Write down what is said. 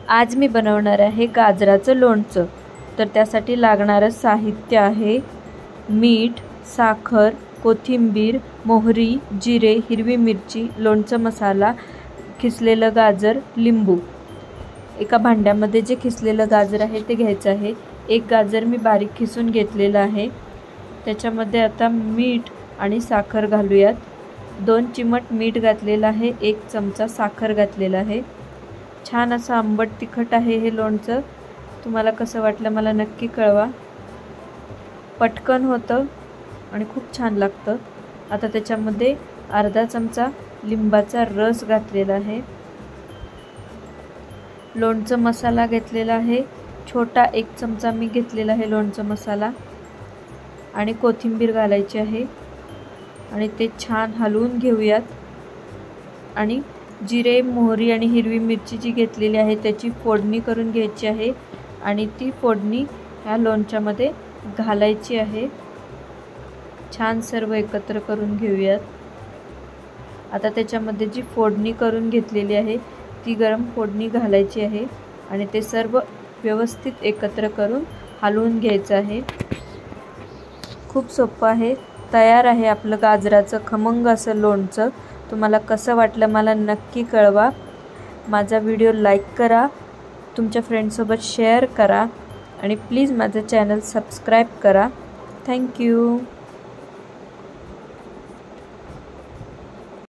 आज मी बनवणार आहे गाजराचं लोणचं। तर त्यासाठी लागणारं साहित्य आहे मीठ, साखर, कोथिंबीर, मोहरी, जिरे, हिरवी मिरची, लोणचं मसाला, खिसलेलं गाजर, लिंबू। एका भांड्यामध्ये जे खिसलेलं गाजर आहे ते घ्यायचं आहे। एक गाजर मी बारीक खिसून घेतलेलं आहे। त्याच्यामध्ये आता मीठ आणि साखर घालूयात। 2 चिमट मीठ घातलेलं आहे, 1 चमचा साखर घातलेला आहे। छान असं आंबट तिखट आहे हे लोणचं। तुम्हाला कसं वाटलं मला नक्की कळवा। पटकन होतं आणि खूप छान लागतं। आता त्याच्यामध्ये अर्धा चमचा लिंबाचा रस घातलेला आहे। लोणचं मसाला घेतलेला आहे, छोटा 1 चमचा मी घेतलेला आहे लोणचं मसाला। आणि कोथिंबीर घालायची आहे आणि ते छान हलवून घेऊयात। आणि जिरे, मोहरी आणि हिरवी मिरची जी घेतलेली आहे त्याची फोडणी करून घ्यायची आहे आणि ती फोडणी ह्या लोणच्यामध्ये घालायची आहे। छान सर्व एकत्र करून घेऊयात। आता त्याच्यामध्ये जी फोडणी करून घेतलेली आहे ती गरम फोडणी घालायची आहे आणि ते सर्व व्यवस्थित एकत्र करून हलवून घ्यायचं आहे। खूप सोपं आहे। तयार आहे आपलं गाजराचं खमंग असं लोणचं। तुम्हाला कसं वाटलं मला नक्की कळवा। माझा व्हिडिओ लाईक करा, तुमच्या फ्रेंड्ससोबत शेअर करा आणि प्लीज माझं चॅनल सबस्क्राईब करा। Thank you.